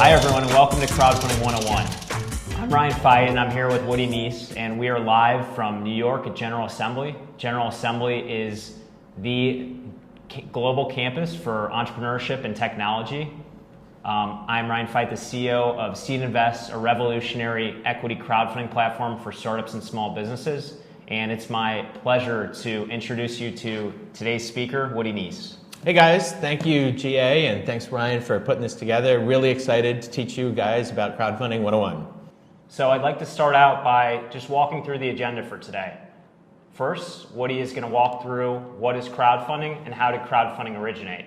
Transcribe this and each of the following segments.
Hi everyone, and welcome to Crowdfunding 101. I'm Ryan Feit, and I'm here with Woody Neiss, and we are live from New York at General Assembly. General Assembly is the global campus for entrepreneurship and technology. I'm Ryan Feit, the CEO of Seed Invest, a revolutionary equity crowdfunding platform for startups and small businesses. And it's my pleasure to introduce you to today's speaker, Woody Neiss. Hey guys, thank you GA, and thanks Ryan for putting this together. Really excited to teach you guys about Crowdfunding 101. So I'd like to start out by just walking through the agenda for today. First, Woody is going to walk through what is crowdfunding and how did crowdfunding originate.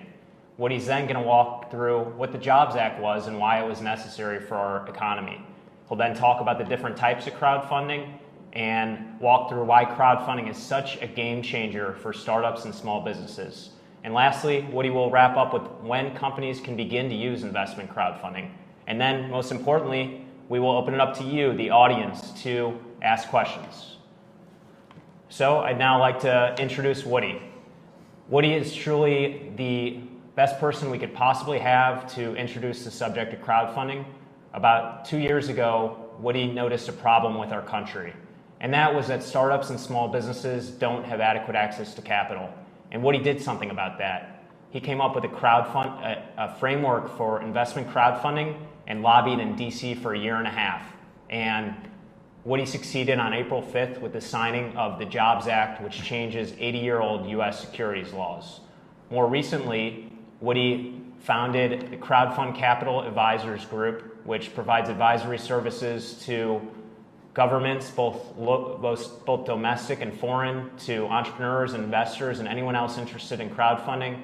Woody's then going to walk through what the Jobs Act was and why it was necessary for our economy. He'll then talk about the different types of crowdfunding and walk through why crowdfunding is such a game changer for startups and small businesses. And lastly, Woody will wrap up with when companies can begin to use investment crowdfunding. And then, most importantly, we will open it up to you, the audience, to ask questions. So I'd now like to introduce Woody. Woody is truly the best person we could possibly have to introduce the subject of crowdfunding. About 2 years ago, Woody noticed a problem with our country, and that was that startups and small businesses don't have adequate access to capital. And Woody did something about that. He came up with a framework for investment crowdfunding and lobbied in DC for a year and a half. And Woody succeeded on April 5th with the signing of the Jobs Act, which changes 80-year-old US securities laws. More recently, Woody founded the Crowdfund Capital Advisors Group, which provides advisory services to governments, both domestic and foreign, to entrepreneurs, investors, and anyone else interested in crowdfunding.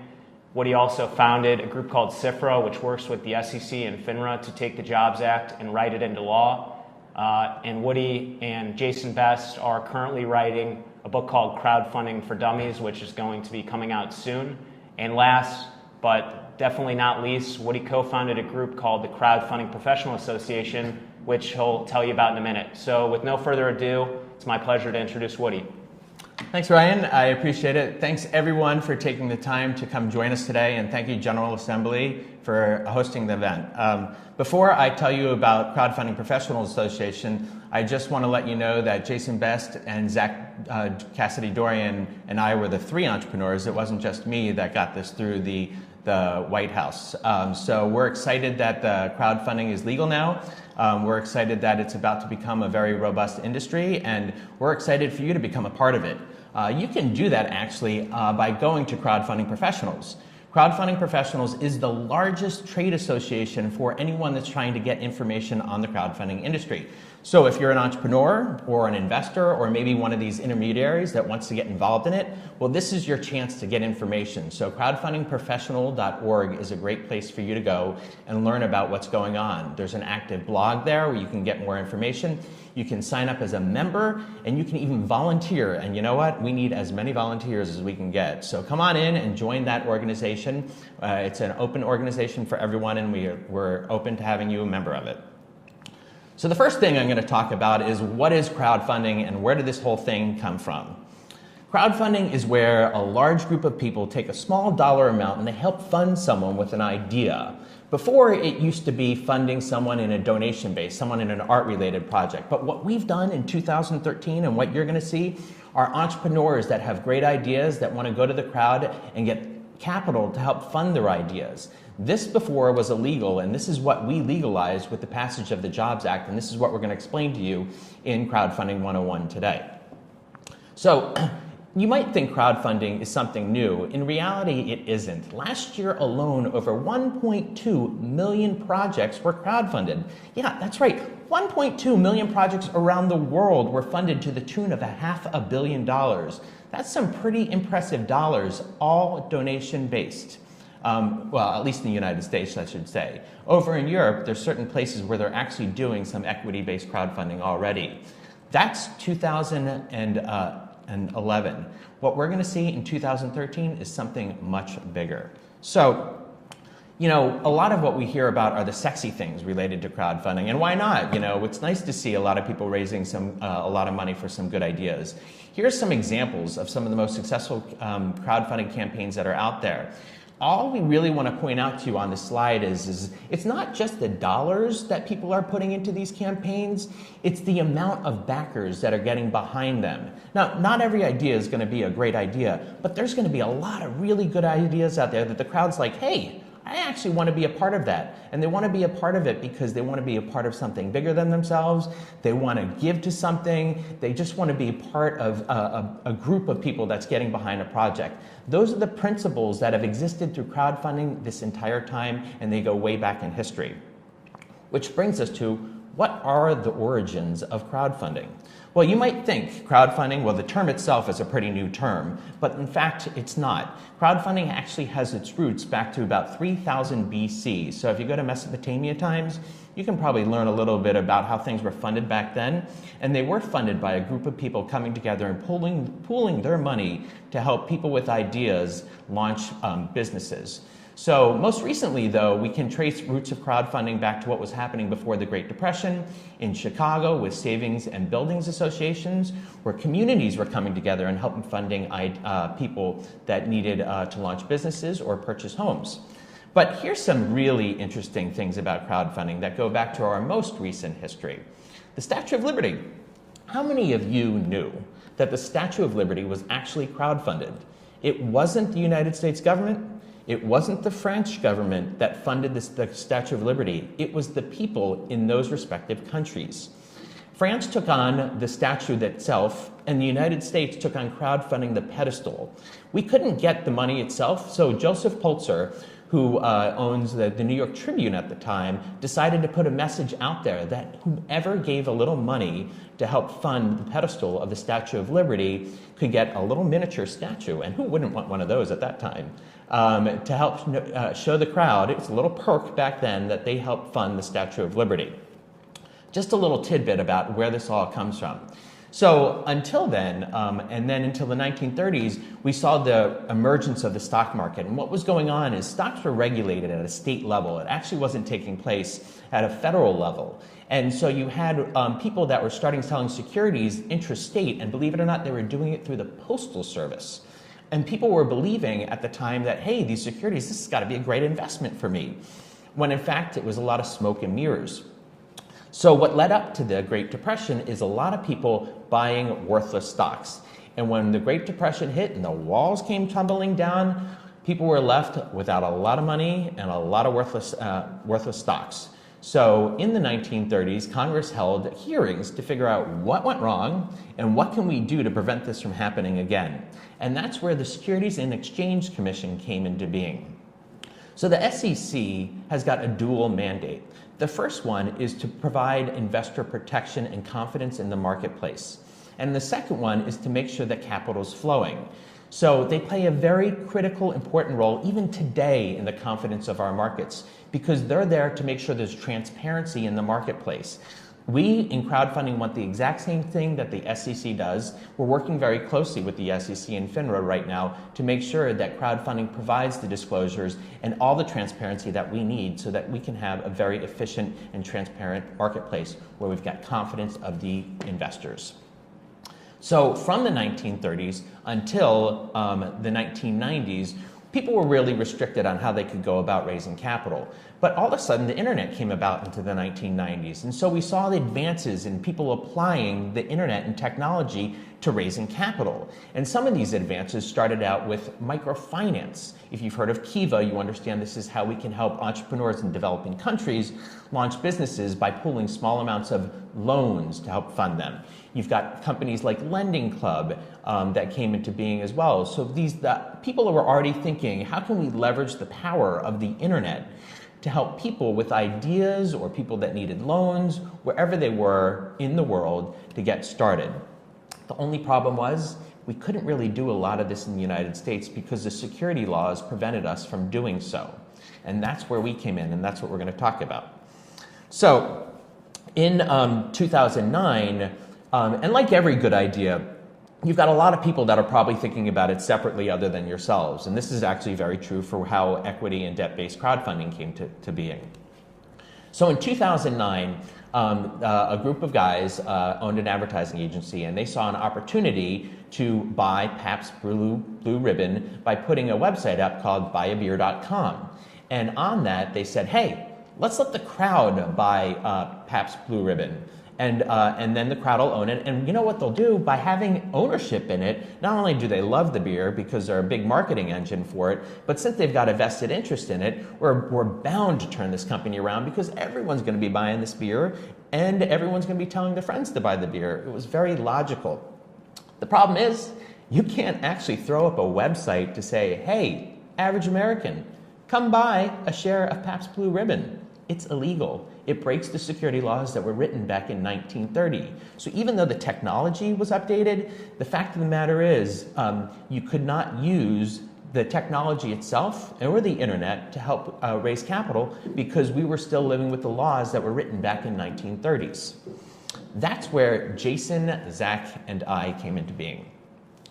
Woody also founded a group called CIFRA, which works with the SEC and FINRA to take the Jobs Act and write it into law. And Woody and Jason Best are currently writing a book called Crowdfunding for Dummies, which is going to be coming out soon. And last, but definitely not least, Woody co-founded a group called the Crowdfunding Professional Association, which he'll tell you about in a minute. So with no further ado, it's my pleasure to introduce Woody. Thanks Ryan, I appreciate it. Thanks everyone for taking the time to come join us today, and thank you General Assembly for hosting the event. Before I tell you about Crowdfunding Professional Association, I just want to let you know that Jason Best and Zach Cassidy-Dorian and I were the three entrepreneurs. It wasn't just me that got this through the White House. So we're excited that the crowdfunding is legal now. We're excited that it's about to become a very robust industry, and we're excited for you to become a part of it. You can do that actually by going to Crowdfunding Professionals. Crowdfunding Professionals is the largest trade association for anyone that's trying to get information on the crowdfunding industry. So if you're an entrepreneur or an investor or maybe one of these intermediaries that wants to get involved in it, well, this is your chance to get information. So crowdfundingprofessional.org is a great place for you to go and learn about what's going on. There's an active blog there where you can get more information. You can sign up as a member, and you can even volunteer. And you know what? We need as many volunteers as we can get. So come on in and join that organization. It's an open organization for everyone, and we're open to having you a member of it. So the first thing I'm going to talk about is what is crowdfunding and where did this whole thing come from? Crowdfunding is where a large group of people take a small dollar amount and they help fund someone with an idea. Before, it used to be funding someone in a donation base, someone in an art-related project. But what we've done in 2013 and what you're going to see are entrepreneurs that have great ideas that want to go to the crowd and get capital to help fund their ideas. This before was illegal, and this is what we legalized with the passage of the Jobs Act, and this is what we're going to explain to you in Crowdfunding 101 today. So, you might think crowdfunding is something new. In reality, it isn't. Last year alone, over 1.2 million projects were crowdfunded. Yeah, that's right. 1.2 million projects around the world were funded to the tune of $500 million. That's some pretty impressive dollars, all donation-based. Well, at least in the United States, I should say. Over in Europe, there's certain places where they're actually doing some equity-based crowdfunding already. That's 2011. What we're going to see in 2013 is something much bigger. So, you know, a lot of what we hear about are the sexy things related to crowdfunding, and why not? You know, it's nice to see a lot of people raising a lot of money for some good ideas. Here's some examples of some of the most successful crowdfunding campaigns that are out there. all we really want to point out to you on this slide is it's not just the dollars that people are putting into these campaigns, it's the amount of backers that are getting behind them. Now, not every idea is going to be a great idea, but there's going to be a lot of really good ideas out there that the crowd's like, hey, I actually want to be a part of that. And they want to be a part of it because they want to be a part of something bigger than themselves. They want to give to something. They just want to be part of a group of people that's getting behind a project. Those are the principles that have existed through crowdfunding this entire time, and they go way back in history. Which brings us to, what are the origins of crowdfunding? Well, you might think crowdfunding, well, the term itself is a pretty new term, but in fact, it's not. Crowdfunding actually has its roots back to about 3000 BC. So if you go to Mesopotamia times, you can probably learn a little bit about how things were funded back then. And they were funded by a group of people coming together and pooling their money to help people with ideas launch businesses. So most recently, though, we can trace roots of crowdfunding back to what was happening before the Great Depression in Chicago with savings and buildings associations, where communities were coming together and helping funding people that needed to launch businesses or purchase homes. But here's some really interesting things about crowdfunding that go back to our most recent history. The Statue of Liberty. How many of you knew that the Statue of Liberty was actually crowdfunded? It wasn't the United States government. It wasn't the French government that funded the Statue of Liberty. It was the people in those respective countries. France took on the statue itself, and the United States took on crowdfunding the pedestal. We couldn't get the money itself, so Joseph Pulitzer, who owns the New York Tribune at the time, decided to put a message out there that whoever gave a little money to help fund the pedestal of the Statue of Liberty could get a little miniature statue, and who wouldn't want one of those at that time, to help show the crowd. It was a little perk back then that they helped fund the Statue of Liberty. Just a little tidbit about where this all comes from. So until then, and then until the 1930s, we saw the emergence of the stock market. And what was going on is stocks were regulated at a state level. It actually wasn't taking place at a federal level. And so you had people that were starting selling securities intrastate, and believe it or not, they were doing it through the Postal Service. And people were believing at the time that, hey, these securities, this has got to be a great investment for me. When in fact, it was a lot of smoke and mirrors. So what led up to the Great Depression is a lot of people buying worthless stocks. And when the Great Depression hit and the walls came tumbling down, people were left without a lot of money and a lot of worthless stocks. So in the 1930s, Congress held hearings to figure out what went wrong and what can we do to prevent this from happening again. And that's where the Securities and Exchange Commission came into being. So the SEC has got a dual mandate. The first one is to provide investor protection and confidence in the marketplace. And the second one is to make sure that capital is flowing. So they play a very critical, important role even today in the confidence of our markets, because they're there to make sure there's transparency in the marketplace. We in crowdfunding want the exact same thing that the SEC does. We're working very closely with the SEC and FINRA right now to make sure that crowdfunding provides the disclosures and all the transparency that we need so that we can have a very efficient and transparent marketplace where we've got confidence of the investors. So from the 1930s until the 1990s, people were really restricted on how they could go about raising capital. But all of a sudden, the internet came about into the 1990s. And so we saw the advances in people applying the internet and technology to raising capital. And some of these advances started out with microfinance. If you've heard of Kiva, you understand this is how we can help entrepreneurs in developing countries launch businesses by pooling small amounts of loans to help fund them. You've got companies like Lending Club that came into being as well. So people were already thinking, how can we leverage the power of the internet to help people with ideas or people that needed loans, wherever they were in the world, to get started. The only problem was we couldn't really do a lot of this in the United States because the security laws prevented us from doing so. And that's where we came in, and that's what we're going to talk about. So in 2009, and like every good idea, you've got a lot of people that are probably thinking about it separately other than yourselves. And this is actually very true for how equity and debt-based crowdfunding came to being. So in 2009, a group of guys owned an advertising agency, and they saw an opportunity to buy Pabst Blue Ribbon by putting a website up called buyabeer.com. And on that, they said, hey, let's let the crowd buy Pabst Blue Ribbon. And then the crowd will own it. And you know what they'll do? By having ownership in it, not only do they love the beer because they're a big marketing engine for it, but since they've got a vested interest in it, we're bound to turn this company around because everyone's going to be buying this beer and everyone's going to be telling their friends to buy the beer. It was very logical. The problem is, you can't actually throw up a website to say, hey, average American, come buy a share of Pabst Blue Ribbon. It's illegal. It breaks the security laws that were written back in 1930. So even though the technology was updated, the fact of the matter is you could not use the technology itself or the internet to help raise capital because we were still living with the laws that were written back in 1930s. That's where Jason, Zach, and I came into being.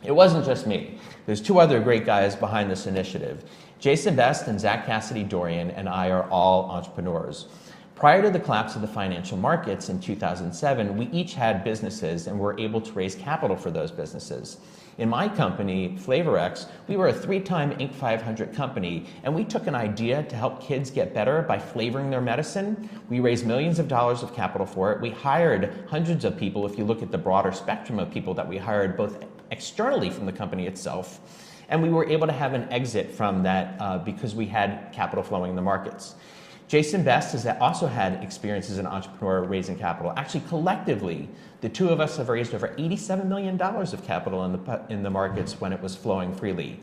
It wasn't just me. There's two other great guys behind this initiative. Jason Best and Zach Cassidy-Dorian and I are all entrepreneurs. Prior to the collapse of the financial markets in 2007, we each had businesses and were able to raise capital for those businesses. In my company, FlavorX, we were a 3-time Inc. 500 company, and we took an idea to help kids get better by flavoring their medicine. We raised millions of dollars of capital for it. We hired hundreds of people, if you look at the broader spectrum of people that we hired, both externally from the company itself, and we were able to have an exit from that because we had capital flowing in the markets. Jason Best has also had experience as an entrepreneur raising capital. Actually, collectively, the two of us have raised over $87 million of capital in the markets when it was flowing freely.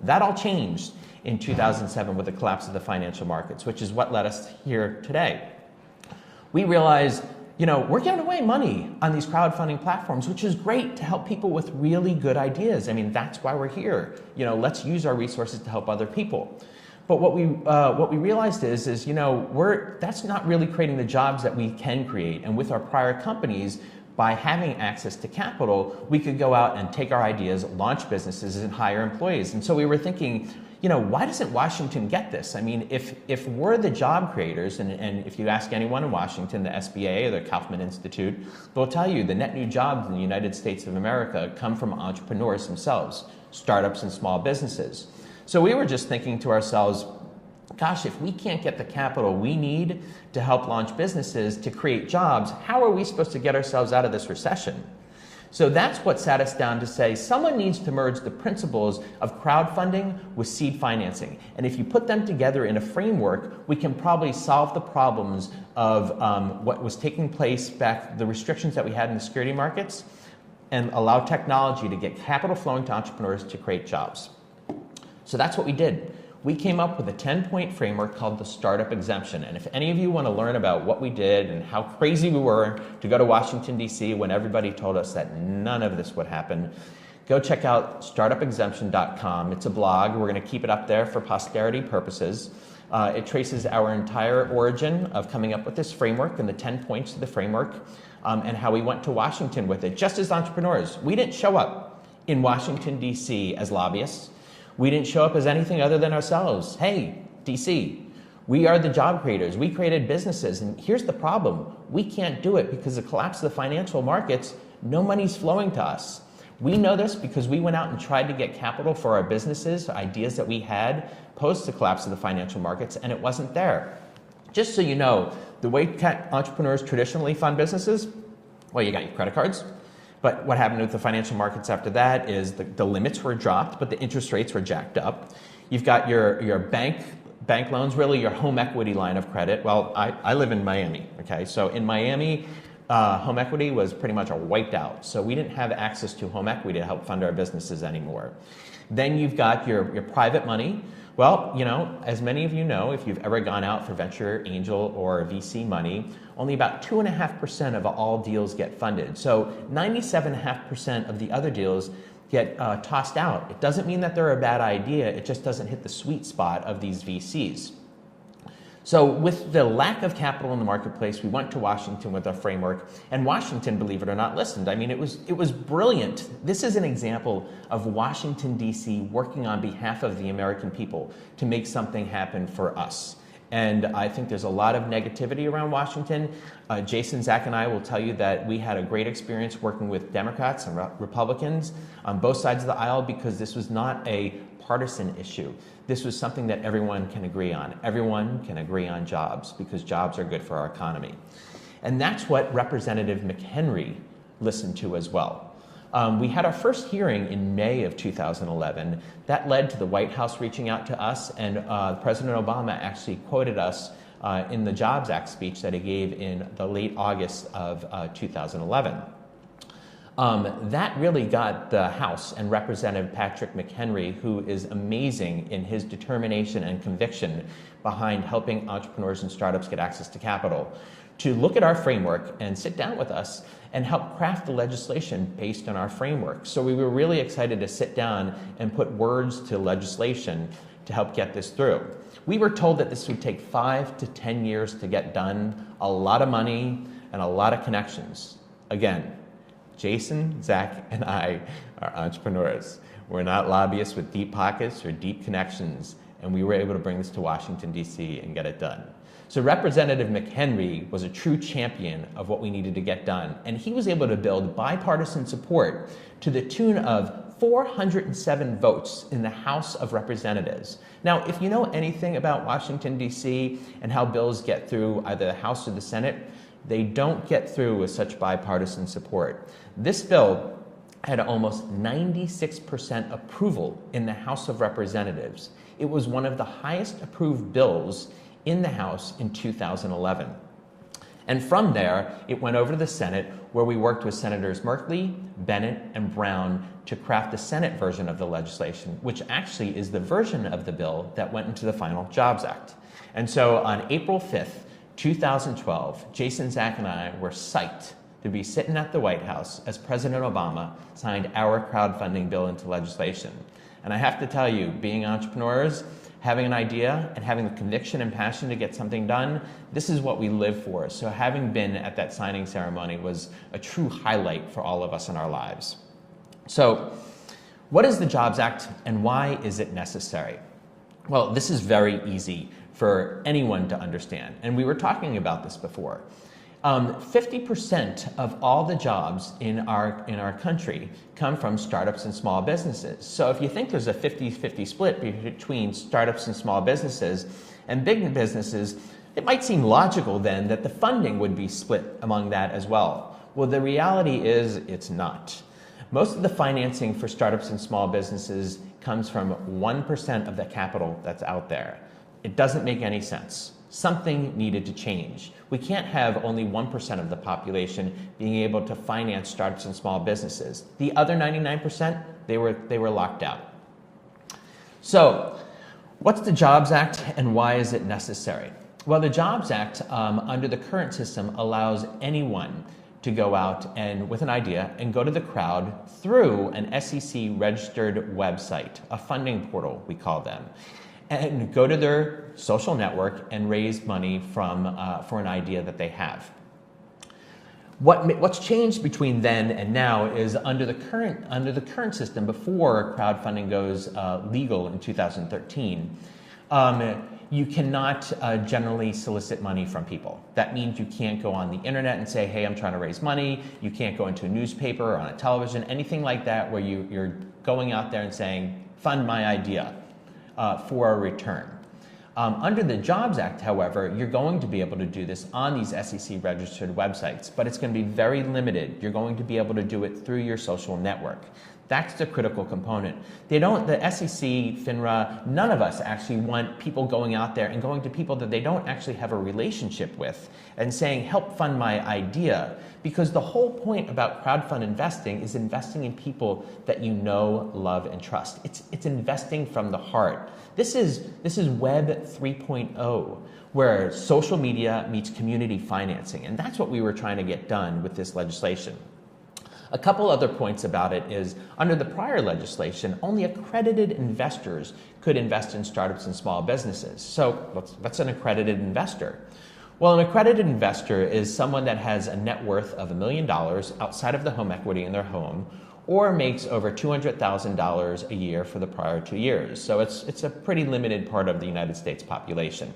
That all changed in 2007 with the collapse of the financial markets, which is what led us here today. We realized, we're giving away money on these crowdfunding platforms, which is great to help people with really good ideas. I mean, that's why we're here. Let's use our resources to help other people. But what we realized is that's not really creating the jobs that we can create. And with our prior companies, by having access to capital, we could go out and take our ideas, launch businesses, and hire employees. And so we were thinking, why doesn't Washington get this? I mean, if we're the job creators, and if you ask anyone in Washington, the SBA or the Kaufman Institute, they'll tell you the net new jobs in the United States of America come from entrepreneurs themselves, startups and small businesses. So we were just thinking to ourselves, gosh, if we can't get the capital we need to help launch businesses to create jobs, how are we supposed to get ourselves out of this recession? So that's what sat us down to say, someone needs to merge the principles of crowdfunding with seed financing. And if you put them together in a framework, we can probably solve the problems of what was taking place back, the restrictions that we had in the security markets, and allow technology to get capital flowing to entrepreneurs to create jobs. So that's what we did. We came up with a 10-point framework called the Startup Exemption. And if any of you want to learn about what we did and how crazy we were to go to Washington, D.C. when everybody told us that none of this would happen, go check out startupexemption.com. It's a blog. We're going to keep it up there for posterity purposes. It traces our entire origin of coming up with this framework and the 10 points of the framework and how we went to Washington with it, just as entrepreneurs. We didn't show up in Washington, D.C. as lobbyists. We didn't show up as anything other than ourselves. Hey, DC, we are the job creators. We created businesses, and here's the problem. We can't do it because of the collapse of the financial markets. No money's flowing to us. We know this because we went out and tried to get capital for our businesses, ideas that we had post the collapse of the financial markets, and it wasn't there. Just so you know, the way entrepreneurs traditionally fund businesses, well, you got your credit cards. But what happened with the financial markets after that is the limits were dropped, but the interest rates were jacked up. You've got your bank loans, really your home equity line of credit. Well, I live in Miami, okay? So in Miami, home equity was pretty much wiped out. So we didn't have access to home equity to help fund our businesses anymore. Then you've got your private money. Well, as many of you know, if you've ever gone out for venture, angel, or VC money, only about 2.5% of all deals get funded. So 97.5% of the other deals get tossed out. It doesn't mean that they're a bad idea, it just doesn't hit the sweet spot of these VCs. So with the lack of capital in the marketplace, we went to Washington with our framework, and Washington, believe it or not, listened. I mean, it was brilliant. This is an example of Washington, D.C. working on behalf of the American people to make something happen for us. And I think there's a lot of negativity around Washington. Jason, Zach, and I will tell you that we had a great experience working with Democrats and Republicans on both sides of the aisle because this was not a partisan issue. This was something that everyone can agree on. Everyone can agree on jobs because jobs are good for our economy. And that's what Representative McHenry listened to as well. We had our first hearing in May of 2011. That led to the White House reaching out to us, and President Obama actually quoted us in the Jobs Act speech that he gave in the late August of 2011. That really got the House and Representative Patrick McHenry, who is amazing in his determination and conviction behind helping entrepreneurs and startups get access to capital, to look at our framework and sit down with us and help craft the legislation based on our framework. So we were really excited to sit down and put words to legislation to help get this through. We were told that this would take 5 to 10 years to get done, a lot of money, and a lot of connections. Again, Jason, Zach, and I are entrepreneurs. We're not lobbyists with deep pockets or deep connections, and we were able to bring this to Washington, D.C. and get it done. So Representative McHenry was a true champion of what we needed to get done, and he was able to build bipartisan support to the tune of 407 votes in the House of Representatives. Now, if you know anything about Washington, D.C. and how bills get through either the House or the Senate, they don't get through with such bipartisan support. This bill had almost 96% approval in the House of Representatives. It was one of the highest approved bills in the House in 2011. And from there, it went over to the Senate, where we worked with Senators Merkley, Bennett, and Brown to craft the Senate version of the legislation, which actually is the version of the bill that went into the final Jobs Act. And so on April 5th, 2012, Jason, Zach, and I were psyched to be sitting at the White House as President Obama signed our crowdfunding bill into legislation. And I have to tell you, being entrepreneurs, having an idea and having the conviction and passion to get something done, this is what we live for. So having been at that signing ceremony was a true highlight for all of us in our lives. So what is the Jobs Act and why is it necessary? Well, this is very easy for anyone to understand. And we were talking about this before. 50% of all the jobs in our country come from startups and small businesses. So if you think there's a 50-50 split between startups and small businesses and big businesses, it might seem logical then that the funding would be split among that as well. Well, the reality is it's not. Most of the financing for startups and small businesses comes from 1% of the capital that's out there. It doesn't make any sense. Something needed to change. We can't have only 1% of the population being able to finance startups and small businesses. The other 99%, they were locked out. So, what's the Jobs Act and why is it necessary? Well, the Jobs Act, under the current system, allows anyone to go out and with an idea and go to the crowd through an SEC registered website, a funding portal, we call them, and go to their social network and raise money for an idea that they have. What's changed between then and now is under the current system, before crowdfunding goes legal in 2013, you cannot generally solicit money from people. That means you can't go on the internet and say, hey, I'm trying to raise money. You can't go into a newspaper or on a television, anything like that where you're going out there and saying, fund my idea for a return. Under the Jobs Act, however, you're going to be able to do this on these SEC registered websites, but it's going to be very limited. You're going to be able to do it through your social network. That's the critical component. The SEC, FINRA, none of us actually want people going out there and going to people that they don't actually have a relationship with and saying, help fund my idea. Because the whole point about crowdfund investing is investing in people that you know, love, and trust. It's investing from the heart. This is Web 3.0, where social media meets community financing. And that's what we were trying to get done with this legislation. A couple other points about it is, under the prior legislation, only accredited investors could invest in startups and small businesses. So what's an accredited investor? Well, an accredited investor is someone that has a net worth of $1 million outside of the home equity in their home, or makes over $200,000 a year for the prior 2 years. So it's a pretty limited part of the United States population.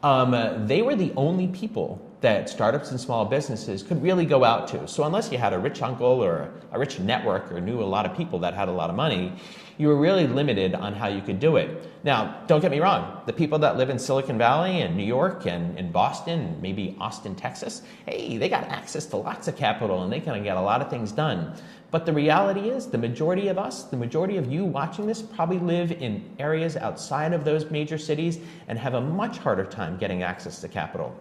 They were the only people that startups and small businesses could really go out to. So unless you had a rich uncle or a rich network or knew a lot of people that had a lot of money, you were really limited on how you could do it. Now, don't get me wrong, the people that live in Silicon Valley and New York and in Boston, and maybe Austin, Texas, hey, they got access to lots of capital and they can get a lot of things done. But the reality is the majority of us, the majority of you watching this probably live in areas outside of those major cities and have a much harder time getting access to capital.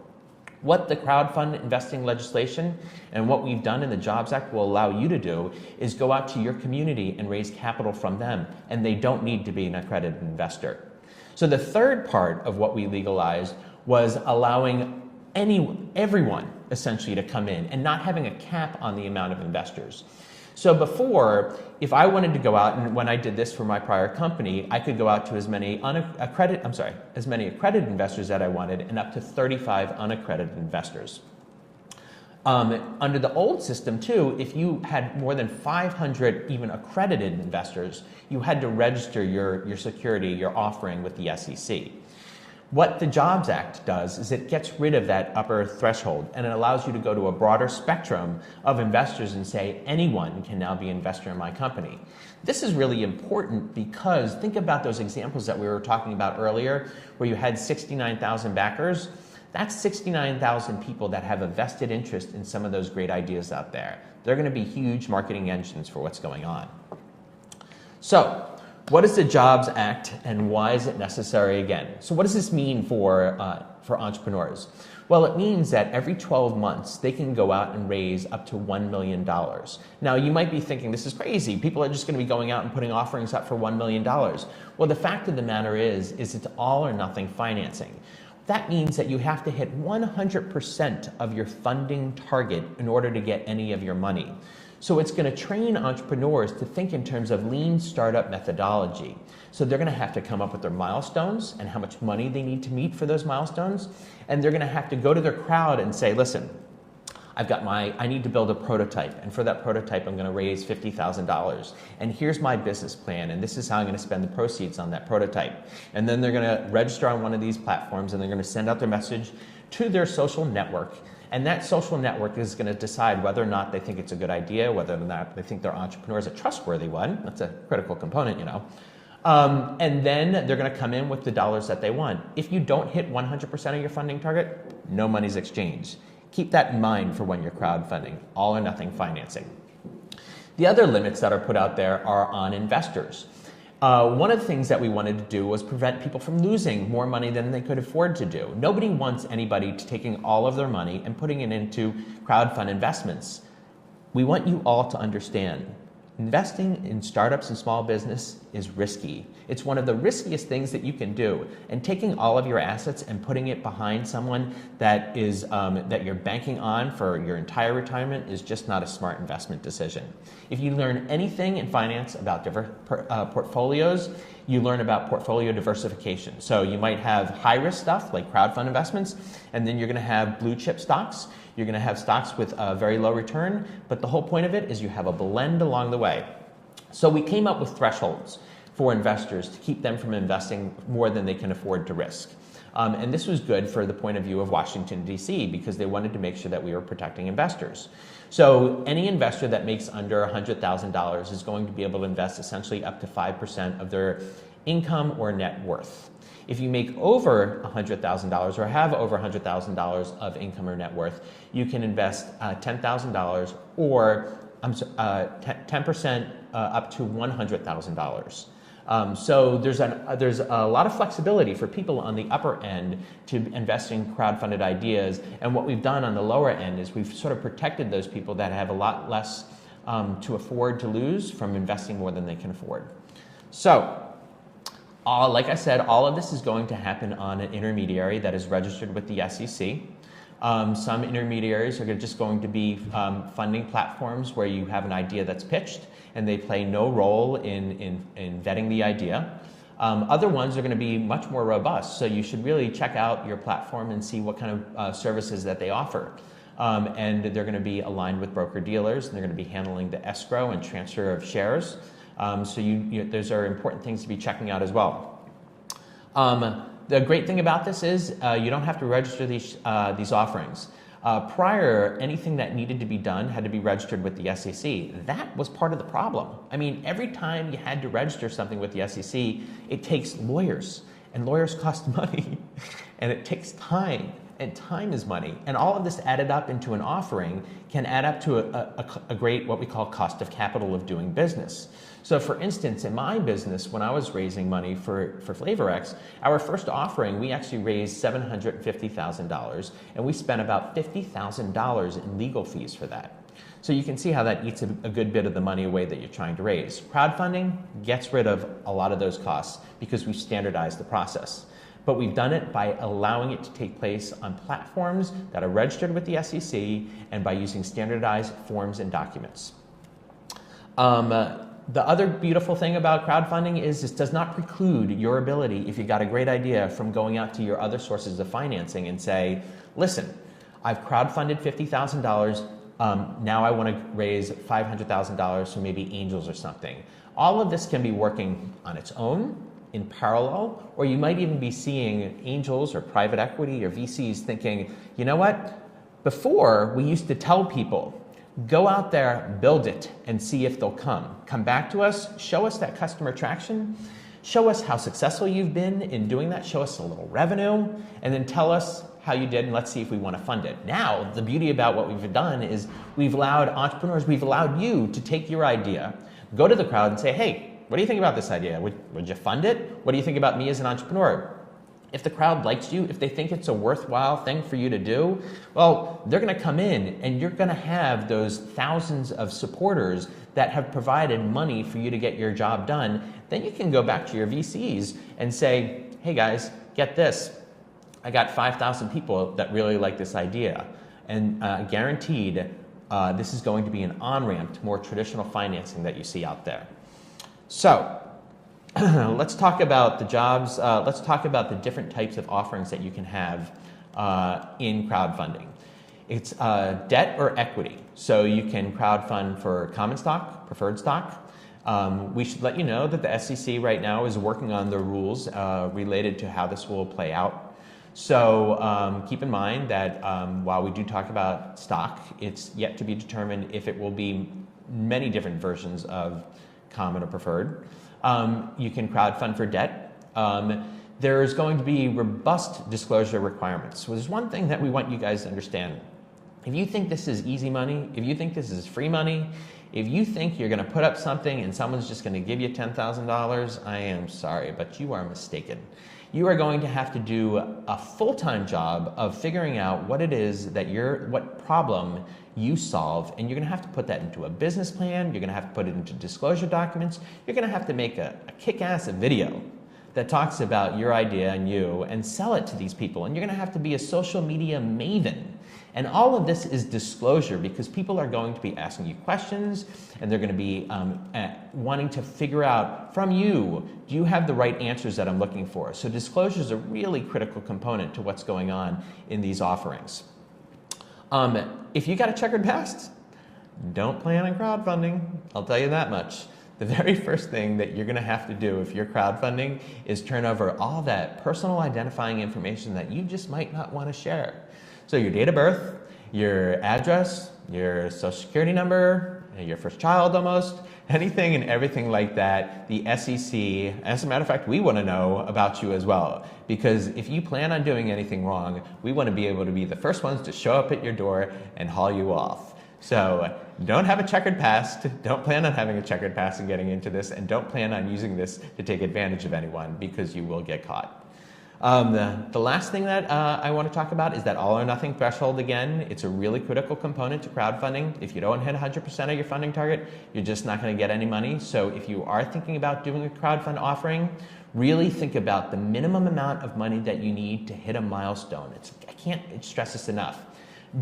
What the crowdfund investing legislation and what we've done in the Jobs Act will allow you to do is go out to your community and raise capital from them, and they don't need to be an accredited investor. So the third part of what we legalized was allowing everyone essentially to come in and not having a cap on the amount of investors. So before, if I wanted to go out, and when I did this for my prior company, I could go out to as many accredited investors that I wanted and up to 35 unaccredited investors. Under the old system too, if you had more than 500 even accredited investors, you had to register your security, your offering with the SEC. What the Jobs Act does is it gets rid of that upper threshold and it allows you to go to a broader spectrum of investors and say anyone can now be an investor in my company. This is really important because think about those examples that we were talking about earlier where you had 69,000 backers. That's 69,000 people that have a vested interest in some of those great ideas out there. They're going to be huge marketing engines for what's going on. So, what is the Jobs Act and why is it necessary again? So what does this mean for entrepreneurs? Well, it means that every 12 months they can go out and raise up to $1 million. Now you might be thinking this is crazy. People are just going to be going out and putting offerings up for $1 million. Well, the fact of the matter is it's all or nothing financing. That means that you have to hit 100% of your funding target in order to get any of your money. So it's going to train entrepreneurs to think in terms of lean startup methodology. So they're going to have to come up with their milestones and how much money they need to meet for those milestones. And they're going to have to go to their crowd and say, listen, I need to build a prototype. And for that prototype, I'm going to raise $50,000. And here's my business plan. And this is how I'm going to spend the proceeds on that prototype. And then they're going to register on one of these platforms and they're going to send out their message to their social network. And that social network is going to decide whether or not they think it's a good idea, whether or not they think their entrepreneur is a trustworthy one. That's a critical component, you know. And then they're going to come in with the dollars that they want. If you don't hit 100% of your funding target, no money's exchanged. Keep that in mind for when you're crowdfunding, all or nothing financing. The other limits that are put out there are on investors. One of the things that we wanted to do was prevent people from losing more money than they could afford to do. Nobody wants anybody taking all of their money and putting it into crowdfund investments. We want you all to understand, investing in startups and small business is risky. It's one of the riskiest things that you can do. And taking all of your assets and putting it behind someone that is that you're banking on for your entire retirement is just not a smart investment decision. If you learn anything in finance about portfolios, you learn about portfolio diversification. So you might have high-risk stuff like crowdfund investments, and then you're going to have blue chip stocks. You're going to have stocks with a very low return, but the whole point of it is you have a blend along the way. So we came up with thresholds for investors to keep them from investing more than they can afford to risk. And this was good for the point of view of Washington, D.C., because they wanted to make sure that we were protecting investors. So any investor that makes under $100,000 is going to be able to invest essentially up to 5% of their income or net worth. If you make over $100,000 or have over $100,000 of income or net worth, you can invest $10,000 or 10% up to $100,000. So there's a lot of flexibility for people on the upper end to invest in crowdfunded ideas. And what we've done on the lower end is we've sort of protected those people that have a lot less to afford to lose from investing more than they can afford. So, like I said, all of this is going to happen on an intermediary that is registered with the SEC. Some intermediaries are just going to be funding platforms where you have an idea that's pitched and they play no role in vetting the idea. Other ones are going to be much more robust, so you should really check out your platform and see what kind of services that they offer. And they're going to be aligned with broker-dealers, and they're going to be handling the escrow and transfer of shares. So those are important things to be checking out as well. The great thing about this is you don't have to register these offerings. Prior, anything that needed to be done had to be registered with the SEC. That was part of the problem. I mean, every time you had to register something with the SEC, it takes lawyers, and lawyers cost money, and it takes time, and time is money. And all of this added up into an offering can add up to a great, what we call cost of capital of doing business. So for instance, in my business, when I was raising money for FlavorX, our first offering, we actually raised $750,000, and we spent about $50,000 in legal fees for that. So you can see how that eats a good bit of the money away that you're trying to raise. Crowdfunding gets rid of a lot of those costs because we've standardized the process. But we've done it by allowing it to take place on platforms that are registered with the SEC and by using standardized forms and documents. The other beautiful thing about crowdfunding is this does not preclude your ability, if you got a great idea, from going out to your other sources of financing and say, listen, I've crowdfunded $50,000, now I want to raise $500,000 from maybe angels or something. All of this can be working on its own, in parallel, or you might even be seeing angels or private equity or VCs thinking, you know what, before we used to tell people, go out there, build it, and see if they'll come. Come back to us, show us that customer traction, show us how successful you've been in doing that, show us a little revenue, and then tell us how you did, and let's see if we want to fund it. Now, the beauty about what we've done is we've allowed entrepreneurs, we've allowed you to take your idea, go to the crowd and say, hey, what do you think about this idea? Would you fund it? What do you think about me as an entrepreneur? If the crowd likes you, if they think it's a worthwhile thing for you to do, well, they're going to come in and you're going to have those thousands of supporters that have provided money for you to get your job done. Then you can go back to your VCs and say, hey guys, get this. I got 5,000 people that really like this idea. And guaranteed, this is going to be an on-ramp to more traditional financing that you see out there. So, let's talk about the jobs, let's talk about the different types of offerings that you can have in crowdfunding. It's debt or equity. So you can crowdfund for common stock, preferred stock. We should let you know that the SEC right now is working on the rules related to how this will play out. So keep in mind that while we do talk about stock, it's yet to be determined if it will be many different versions of common or preferred. You can crowdfund for debt. There's going to be robust disclosure requirements. So there's one thing that we want you guys to understand. If you think this is easy money, if you think this is free money, if you think you're going to put up something and someone's just going to give you $10,000, I am sorry, but you are mistaken. You are going to have to do a full-time job of figuring out what it is that what problem you solve, and you're going to have to put that into a business plan, you're going to have to put it into disclosure documents, you're going to have to make a kick-ass video that talks about your idea and you and sell it to these people, and you're going to have to be a social media maven. And all of this is disclosure because people are going to be asking you questions and they're going to be wanting to figure out from you, do you have the right answers that I'm looking for? So disclosure is a really critical component to what's going on in these offerings. If you got a checkered past, don't plan on crowdfunding. I'll tell you that much. The very first thing that you're going to have to do if you're crowdfunding is turn over all that personal identifying information that you just might not want to share. So your date of birth, your address, your social security number, your first child almost, anything and everything like that, the SEC, as a matter of fact, we want to know about you as well. Because if you plan on doing anything wrong, we want to be able to be the first ones to show up at your door and haul you off. So don't have a checkered past, don't plan on having a checkered past and getting into this, and don't plan on using this to take advantage of anyone because you will get caught. The last thing that I want to talk about is that all or nothing threshold again. It's a really critical component to crowdfunding. If you don't hit 100% of your funding target, you're just not going to get any money. So if you are thinking about doing a crowdfund offering, really think about the minimum amount of money that you need to hit a milestone. I can't stress this enough.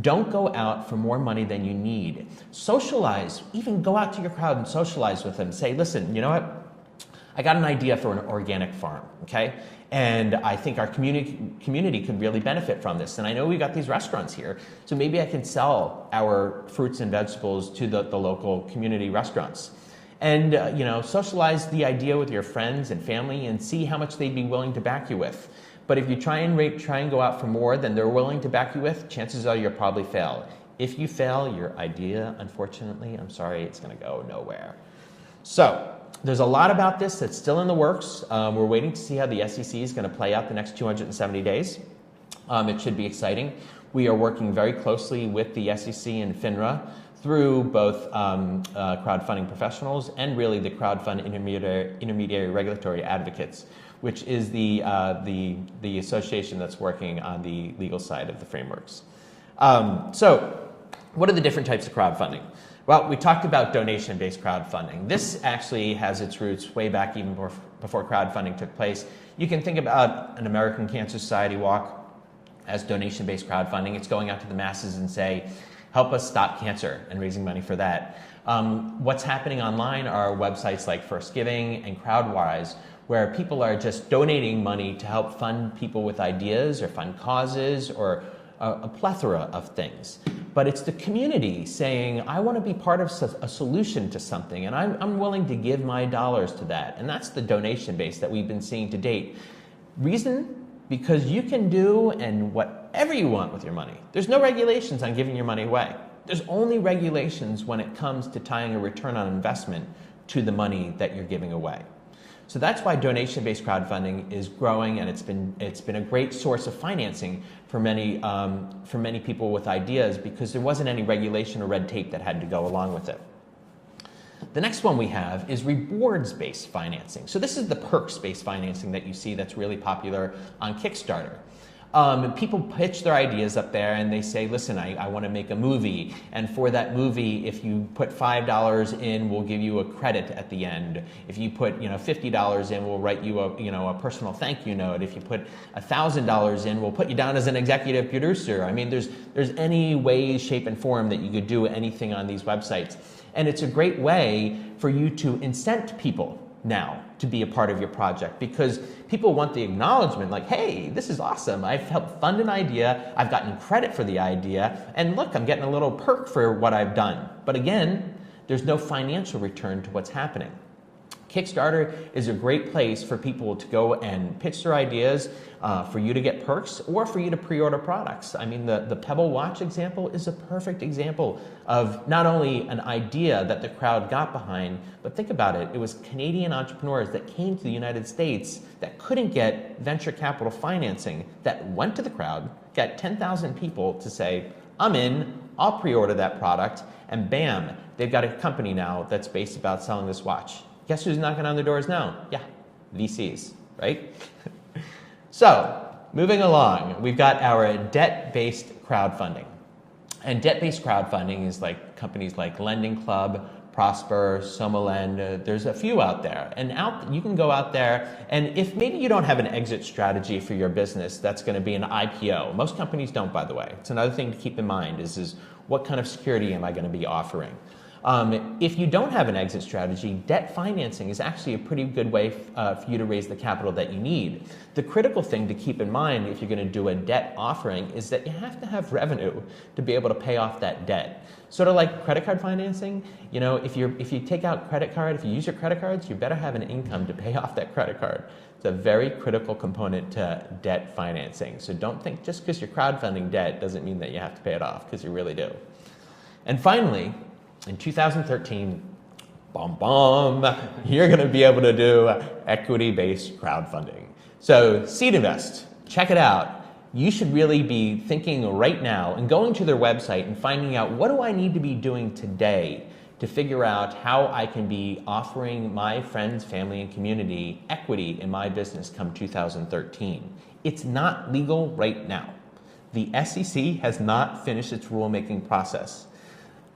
Don't go out for more money than you need. Socialize, even go out to your crowd and socialize with them. Say, listen, you know what? I got an idea for an organic farm, okay? And I think our community could really benefit from this. And I know we got these restaurants here, so maybe I can sell our fruits and vegetables to the local community restaurants. And socialize the idea with your friends and family and see how much they'd be willing to back you with. But if you try and go out for more than they're willing to back you with, chances are you'll probably fail. If you fail, your idea, unfortunately, I'm sorry, it's going to go nowhere. So there's a lot about this that's still in the works. We're waiting to see how the SEC is going to play out the next 270 days. It should be exciting. We are working very closely with the SEC and FINRA through both crowdfunding professionals and really the crowdfund intermediary regulatory advocates, which is the association that's working on the legal side of the frameworks. So what are the different types of crowdfunding? Well, we talked about donation-based crowdfunding. This actually has its roots way back even before crowdfunding took place. You can think about an American Cancer Society walk as donation-based crowdfunding. It's going out to the masses and say, help us stop cancer, and raising money for that. What's happening online are websites like First Giving and Crowdwise, where people are just donating money to help fund people with ideas or fund causes or a plethora of things. But it's the community saying, I want to be part of a solution to something, and I'm willing to give my dollars to that. And that's the donation base that we've been seeing to date. Reason? Because you can do whatever you want with your money. There's no regulations on giving your money away. There's only regulations when it comes to tying a return on investment to the money that you're giving away. So that's why donation-based crowdfunding is growing, and it's been a great source of financing for many people with ideas, because there wasn't any regulation or red tape that had to go along with it. The next one we have is rewards-based financing. So this is the perks-based financing that you see that's really popular on Kickstarter. People pitch their ideas up there and they say, listen, I want to make a movie, and for that movie, if you put $5 in, we'll give you a credit at the end. If you put $50 in, we'll write you a personal thank you note. If you put $1,000 in, we'll put you down as an executive producer. I mean, there's any way, shape, and form that you could do anything on these websites. And it's a great way for you to incent people now to be a part of your project, because people want the acknowledgement, like, hey, this is awesome. I've helped fund an idea. I've gotten credit for the idea. And look, I'm getting a little perk for what I've done. But again, there's no financial return to what's happening. Kickstarter is a great place for people to go and pitch their ideas, for you to get perks, or for you to pre-order products. I mean, the Pebble watch example is a perfect example of not only an idea that the crowd got behind, but think about it. It was Canadian entrepreneurs that came to the United States that couldn't get venture capital financing, that went to the crowd, got 10,000 people to say, I'm in, I'll pre-order that product, and bam, they've got a company now that's based about selling this watch. Guess who's knocking on the doors now? Yeah, VCs, right? So, moving along, we've got our debt-based crowdfunding. And debt-based crowdfunding is like companies like Lending Club, Prosper, SomaLend. There's a few out there. And you can go out there, and if maybe you don't have an exit strategy for your business, that's going to be an IPO. Most companies don't, by the way. It's another thing to keep in mind is what kind of security am I going to be offering? If you don't have an exit strategy, debt financing is actually a pretty good way for you to raise the capital that you need. The critical thing to keep in mind if you're going to do a debt offering is that you have to have revenue to be able to pay off that debt. Sort of like credit card financing, if you take out credit card, if you use your credit cards, you better have an income to pay off that credit card. It's a very critical component to debt financing. So don't think just because you're crowdfunding debt doesn't mean that you have to pay it off, because you really do. And finally, in 2013, you're going to be able to do equity-based crowdfunding. So Seed Invest, check it out. You should really be thinking right now and going to their website and finding out, what do I need to be doing today to figure out how I can be offering my friends, family, and community equity in my business come 2013. It's not legal right now. The SEC has not finished its rulemaking process.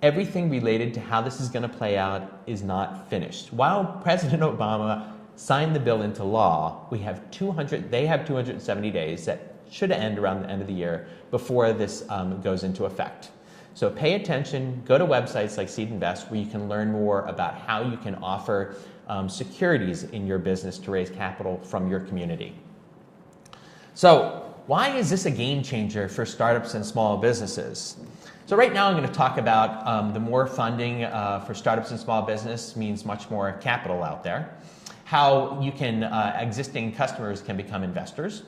Everything related to how this is going to play out is not finished. While President Obama signed the bill into law, they have 270 days that should end around the end of the year before this goes into effect. So pay attention, go to websites like Seed Invest, where you can learn more about how you can offer securities in your business to raise capital from your community. So why is this a game changer for startups and small businesses? So right now I'm going to talk about the more funding for startups and small business means much more capital out there, how you can existing customers can become investors,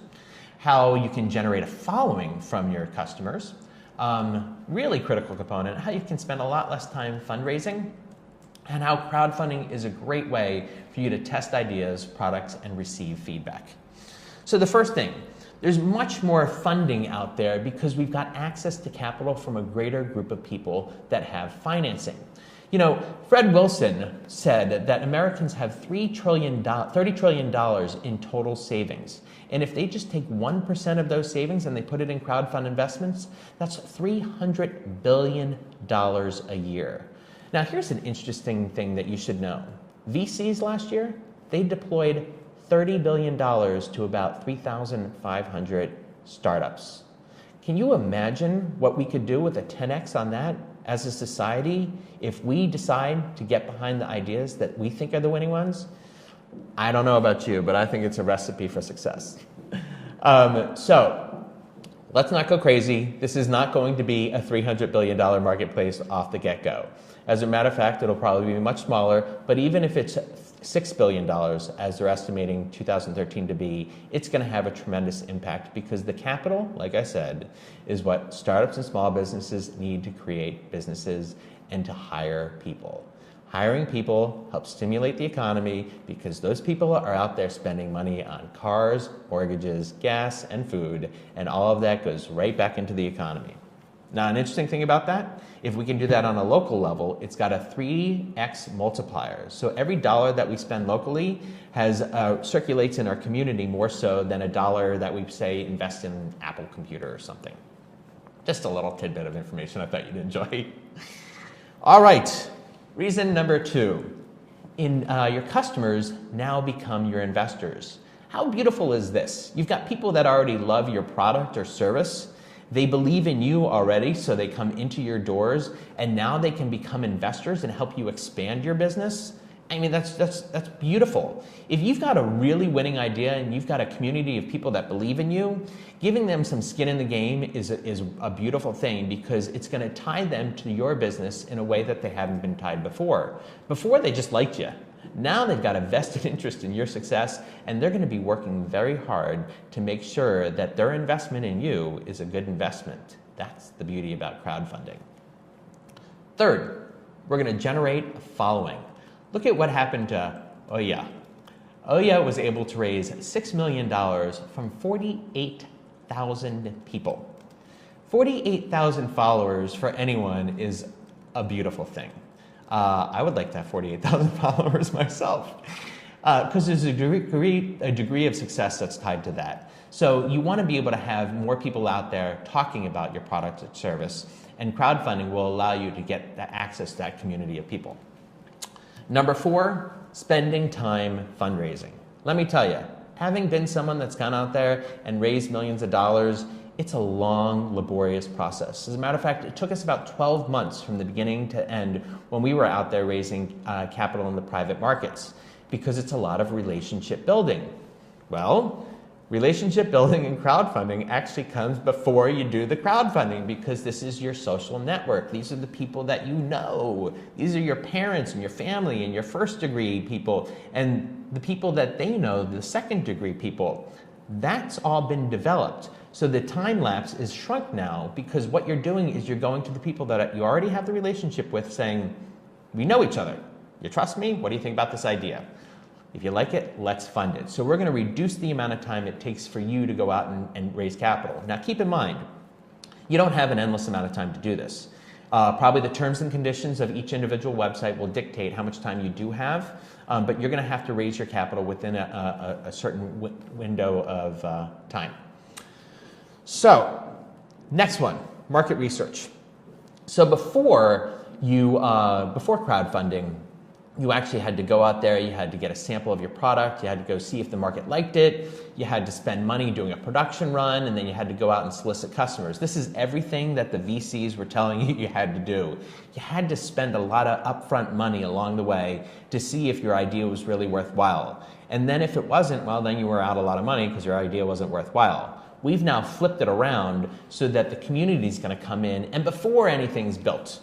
how you can generate a following from your customers, really critical component, how you can spend a lot less time fundraising, and how crowdfunding is a great way for you to test ideas, products, and receive feedback. So the first thing, there's much more funding out there because we've got access to capital from a greater group of people that have financing. You know, Fred Wilson said that Americans have $30 trillion in total savings. And if they just take 1% of those savings and they put it in crowdfund investments, that's $300 billion a year. Now, here's an interesting thing that you should know. VCs last year, they deployed $30 billion to about 3,500 startups. Can you imagine what we could do with a 10x on that as a society if we decide to get behind the ideas that we think are the winning ones? I don't know about you, but I think it's a recipe for success. So let's not go crazy. This is not going to be a $300 billion marketplace off the get-go. As a matter of fact, it'll probably be much smaller, but even if it's $6 billion, as they're estimating 2013 to be, it's going to have a tremendous impact because the capital, like I said, is what startups and small businesses need to create businesses and to hire people. Hiring people helps stimulate the economy because those people are out there spending money on cars, mortgages, gas, and food, and all of that goes right back into the economy. Now, an interesting thing about that, if we can do that on a local level, it's got a 3x multiplier. So every dollar that we spend locally circulates in our community more so than a dollar that we, say, invest in an Apple computer or something. Just a little tidbit of information I thought you'd enjoy. All right, reason number 2. Your customers now become your investors. How beautiful is this? You've got people that already love your product or service. They believe in you already, so they come into your doors, and now they can become investors and help you expand your business. I mean, that's beautiful. If you've got a really winning idea and you've got a community of people that believe in you, giving them some skin in the game is a beautiful thing because it's going to tie them to your business in a way that they haven't been tied before. Before, they just liked you. Now they've got a vested interest in your success, and they're going to be working very hard to make sure that their investment in you is a good investment. That's the beauty about crowdfunding. Third, we're going to generate a following. Look at what happened to Ouya. Ouya was able to raise $6 million from 48,000 people. 48,000 followers for anyone is a beautiful thing. I would like to have 48,000 followers myself because there's a degree of success that's tied to that. So you want to be able to have more people out there talking about your product or service, and crowdfunding will allow you to get that access to that community of people. Number 4, spending time fundraising. Let me tell you, having been someone that's gone out there and raised millions of dollars, it's a long, laborious process. As a matter of fact, it took us about 12 months from the beginning to end when we were out there raising capital in the private markets because it's a lot of relationship building. Well, relationship building and crowdfunding actually comes before you do the crowdfunding because this is your social network. These are the people that you know. These are your parents and your family and your first degree people and the people that they know, the second degree people. That's all been developed. So the time lapse is shrunk now because what you're doing is you're going to the people that you already have the relationship with saying, we know each other. You trust me? What do you think about this idea? If you like it, let's fund it. So we're going to reduce the amount of time it takes for you to go out and raise capital. Now keep in mind, you don't have an endless amount of time to do this. Probably the terms and conditions of each individual website will dictate how much time you do have, but you're going to have to raise your capital within a certain window of time. So, next one, market research. So before crowdfunding, you actually had to go out there, you had to get a sample of your product, you had to go see if the market liked it, you had to spend money doing a production run, and then you had to go out and solicit customers. This is everything that the VCs were telling you had to do. You had to spend a lot of upfront money along the way to see if your idea was really worthwhile. And then if it wasn't, well, then you were out a lot of money because your idea wasn't worthwhile. We've now flipped it around so that the community is going to come in, and before anything's built,